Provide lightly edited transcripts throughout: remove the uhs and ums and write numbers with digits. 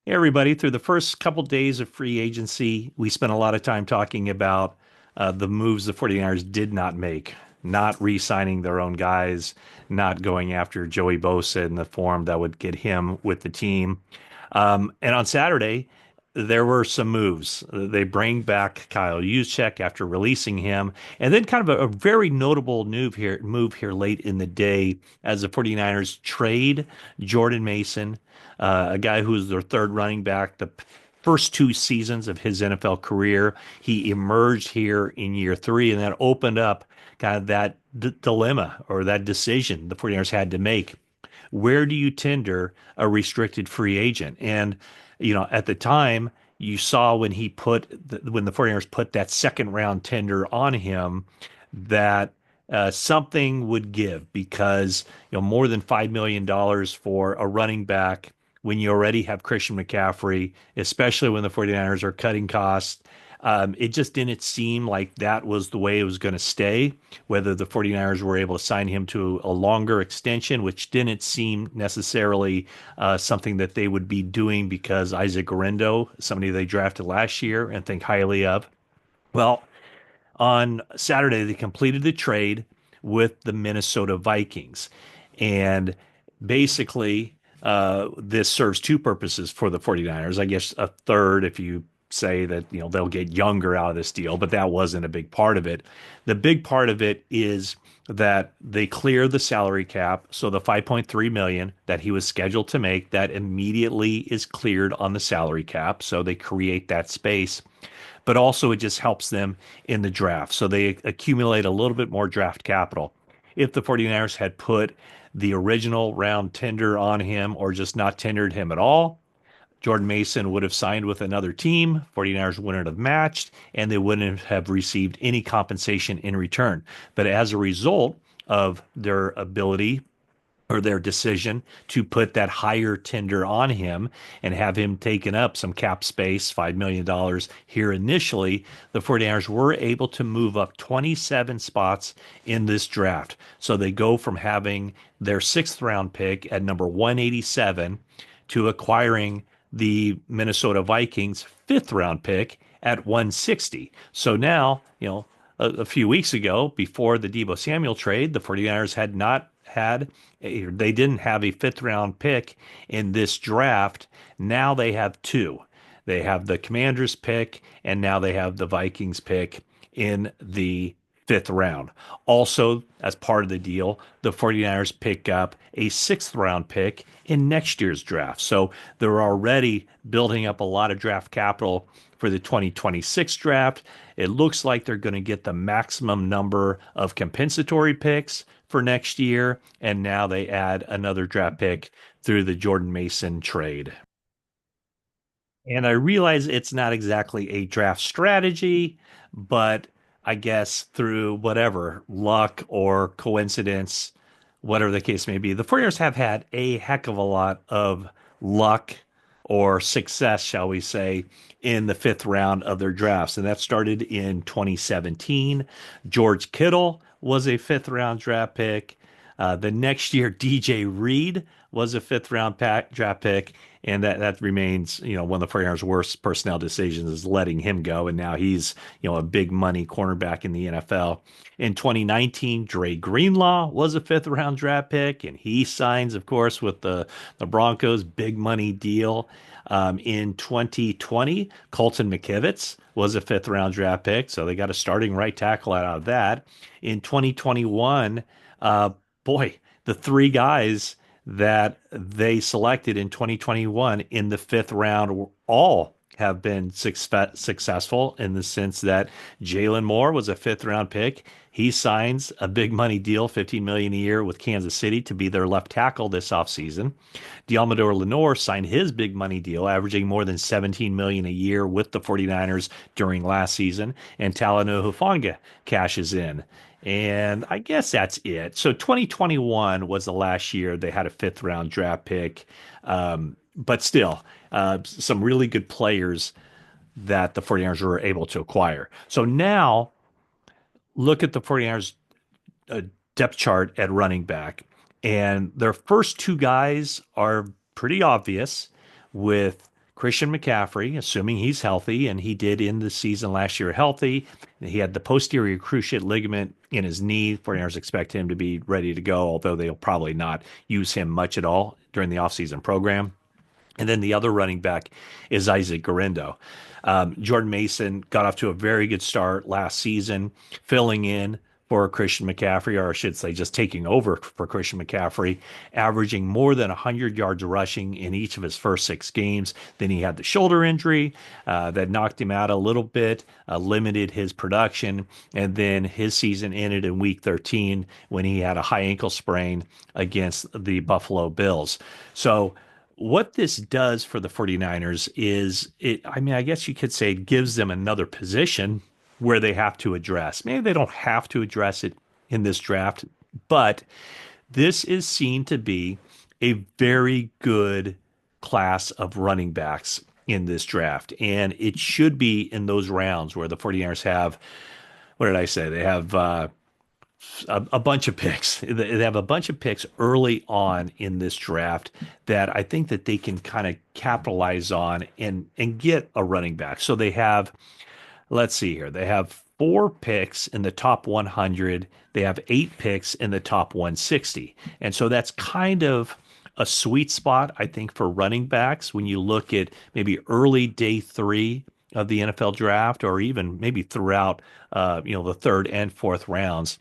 Hey, everybody. Through the first couple days of free agency, we spent a lot of time talking about the moves the 49ers did not make, not re-signing their own guys, not going after Joey Bosa in the form that would get him with the team. And on Saturday, there were some moves. They bring back Kyle Juszczyk after releasing him, and then kind of a very notable move here late in the day as the 49ers trade Jordan Mason, a guy who's their third running back. The first two seasons of his NFL career, he emerged here in year three, and that opened up kind of that dilemma or that decision the 49ers had to make. Where do you tender a restricted free agent? And, at the time, you saw when the 49ers put that second round tender on him that something would give because, more than $5 million for a running back when you already have Christian McCaffrey, especially when the 49ers are cutting costs. It just didn't seem like that was the way it was going to stay, whether the 49ers were able to sign him to a longer extension, which didn't seem necessarily something that they would be doing because Isaac Guerendo, somebody they drafted last year and think highly of. Well, on Saturday, they completed the trade with the Minnesota Vikings. And basically, this serves two purposes for the 49ers. I guess a third, if you say that, they'll get younger out of this deal, but that wasn't a big part of it. The big part of it is that they clear the salary cap. So the 5.3 million that he was scheduled to make, that immediately is cleared on the salary cap. So they create that space, but also it just helps them in the draft. So they accumulate a little bit more draft capital. If the 49ers had put the original round tender on him or just not tendered him at all, Jordan Mason would have signed with another team. 49ers wouldn't have matched, and they wouldn't have received any compensation in return. But as a result of their ability or their decision to put that higher tender on him and have him taken up some cap space, $5 million here initially, the 49ers were able to move up 27 spots in this draft. So they go from having their sixth round pick at number 187 to acquiring the Minnesota Vikings fifth round pick at 160. So now, a few weeks ago, before the Deebo Samuel trade, the 49ers had not had they didn't have a fifth round pick in this draft. Now they have two. They have the Commanders pick, and now they have the Vikings pick in the fifth round. Also, as part of the deal, the 49ers pick up a sixth round pick in next year's draft. So they're already building up a lot of draft capital for the 2026 draft. It looks like they're going to get the maximum number of compensatory picks for next year. And now they add another draft pick through the Jordan Mason trade. And I realize it's not exactly a draft strategy, but I guess through whatever luck or coincidence, whatever the case may be, the 49ers have had a heck of a lot of luck or success, shall we say, in the fifth round of their drafts. And that started in 2017. George Kittle was a fifth round draft pick. The next year, DJ Reed was a fifth round draft pick, and that remains, one of the 49ers' worst personnel decisions is letting him go, and now he's, a big money cornerback in the NFL. In 2019, Dre Greenlaw was a fifth round draft pick, and he signs, of course, with the Broncos, big money deal. In 2020, Colton McKivitz was a fifth round draft pick, so they got a starting right tackle out of that. In 2021, boy, the three guys that they selected in 2021 in the fifth round all have been successful in the sense that Jalen Moore was a fifth round pick. He signs a big money deal, 15 million a year with Kansas City to be their left tackle this offseason. Dialmador Lenore signed his big money deal, averaging more than 17 million a year with the 49ers during last season, and Talanoa Hufanga cashes in. And I guess that's it. So 2021 was the last year they had a fifth round draft pick. But still, some really good players that the 49ers were able to acquire. So now look at the 49ers uh, depth chart at running back. And their first two guys are pretty obvious with Christian McCaffrey, assuming he's healthy, and he did end the season last year healthy. He had the posterior cruciate ligament in his knee. 49ers expect him to be ready to go, although they'll probably not use him much at all during the offseason program. And then the other running back is Isaac Guerendo. Jordan Mason got off to a very good start last season, filling in for Christian McCaffrey, or I should say, just taking over for Christian McCaffrey, averaging more than 100 yards rushing in each of his first 6 games. Then he had the shoulder injury that knocked him out a little bit, limited his production. And then his season ended in week 13 when he had a high ankle sprain against the Buffalo Bills. So, what this does for the 49ers is I mean, I guess you could say it gives them another position where they have to address. Maybe they don't have to address it in this draft, but this is seen to be a very good class of running backs in this draft. And it should be in those rounds where the 49ers have, what did I say? They have a bunch of picks. They have a bunch of picks early on in this draft that I think that they can kind of capitalize on and get a running back. So they have, let's see here, they have 4 picks in the top 100. They have 8 picks in the top 160. And so that's kind of a sweet spot, I think, for running backs when you look at maybe early day 3 of the NFL draft, or even maybe throughout, the third and fourth rounds.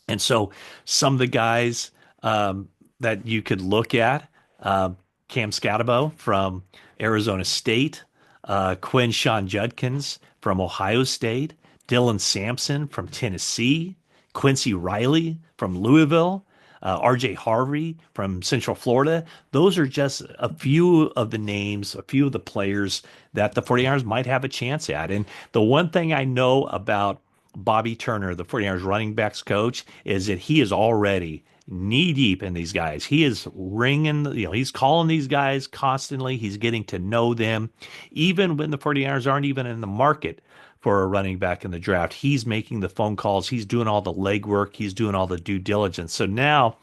And so some of the guys that you could look at, Cam Scatabo from Arizona State, Quinshon Judkins from Ohio State, Dylan Sampson from Tennessee, Quincy Riley from Louisville, RJ Harvey from Central Florida. Those are just a few of the names, a few of the players that the 49ers might have a chance at. And the one thing I know about Bobby Turner, the 49ers running backs coach, is that he is already knee deep in these guys. He is ringing, he's calling these guys constantly. He's getting to know them. Even when the 49ers aren't even in the market for a running back in the draft, he's making the phone calls. He's doing all the legwork. He's doing all the due diligence. So now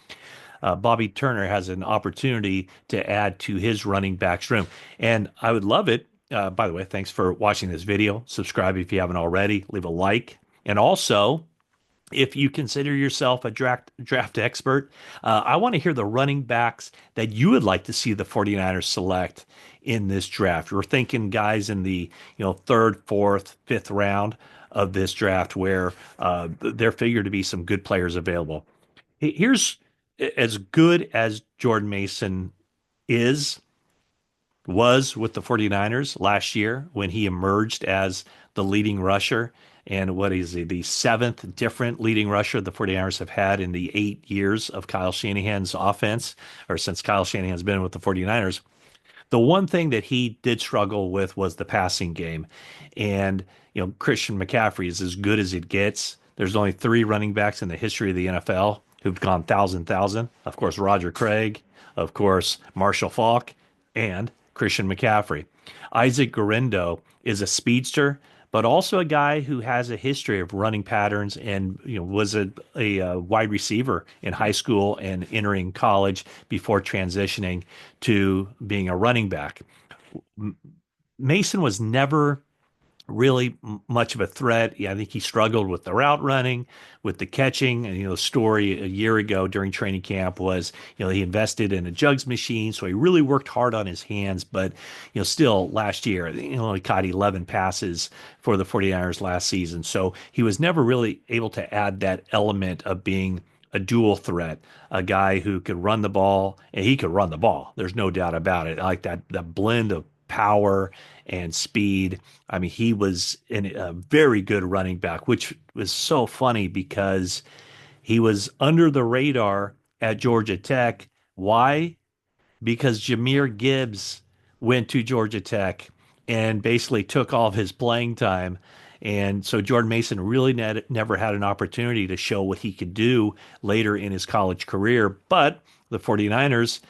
Bobby Turner has an opportunity to add to his running backs room. And I would love it. By the way, thanks for watching this video. Subscribe if you haven't already. Leave a like. And also, if you consider yourself a draft expert, I want to hear the running backs that you would like to see the 49ers select in this draft. We're thinking guys in the third, fourth, fifth round of this draft where there figure to be some good players available. Here's as good as Jordan Mason was with the 49ers last year when he emerged as the leading rusher. And what is he, the 7th different leading rusher the 49ers have had in the 8 years of Kyle Shanahan's offense, or since Kyle Shanahan's been with the 49ers. The one thing that he did struggle with was the passing game. And, Christian McCaffrey is as good as it gets. There's only 3 running backs in the history of the NFL who've gone 1,000. Of course, Roger Craig, of course, Marshall Faulk, and Christian McCaffrey. Isaac Guerendo is a speedster, but also a guy who has a history of running patterns and was a wide receiver in high school and entering college before transitioning to being a running back. Mason was never really much of a threat. Yeah, I think he struggled with the route running, with the catching. And, the story a year ago during training camp was, he invested in a jugs machine. So he really worked hard on his hands. But, still last year, he only caught 11 passes for the 49ers last season. So he was never really able to add that element of being a dual threat, a guy who could run the ball, and he could run the ball. There's no doubt about it. I like that blend of power and speed. I mean, he was a very good running back, which was so funny because he was under the radar at Georgia Tech. Why? Because Jahmyr Gibbs went to Georgia Tech and basically took all of his playing time. And so Jordan Mason really never had an opportunity to show what he could do later in his college career. But the 49ers,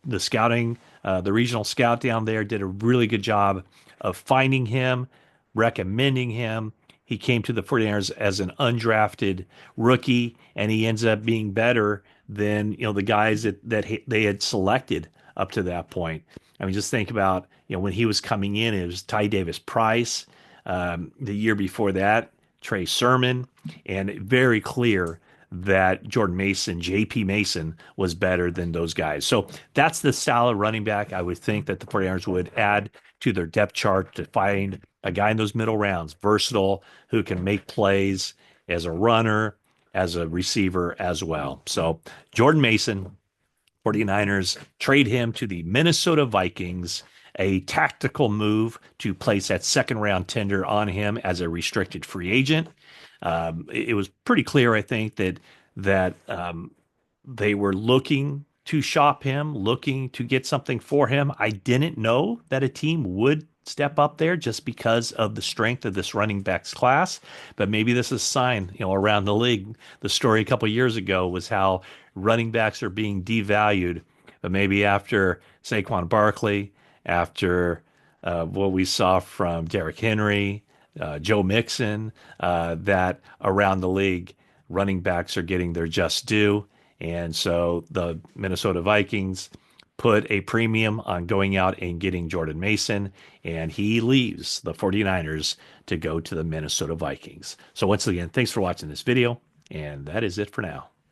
the scouting, the regional scout down there did a really good job of finding him, recommending him. He came to the 49ers as an undrafted rookie, and he ends up being better than the guys that they had selected up to that point. I mean, just think about, when he was coming in, it was Ty Davis Price. The year before that, Trey Sermon, and very clear that Jordan Mason, JP Mason, was better than those guys. So that's the style of running back I would think that the 49ers would add to their depth chart to find a guy in those middle rounds, versatile, who can make plays as a runner, as a receiver as well. So Jordan Mason, 49ers trade him to the Minnesota Vikings, a tactical move to place that second round tender on him as a restricted free agent. It was pretty clear, I think, that they were looking to shop him, looking to get something for him. I didn't know that a team would step up there just because of the strength of this running backs class. But maybe this is a sign, around the league. The story a couple of years ago was how running backs are being devalued. But maybe after Saquon Barkley, after what we saw from Derrick Henry, Joe Mixon, that around the league, running backs are getting their just due. And so the Minnesota Vikings put a premium on going out and getting Jordan Mason, and he leaves the 49ers to go to the Minnesota Vikings. So once again, thanks for watching this video, and that is it for now.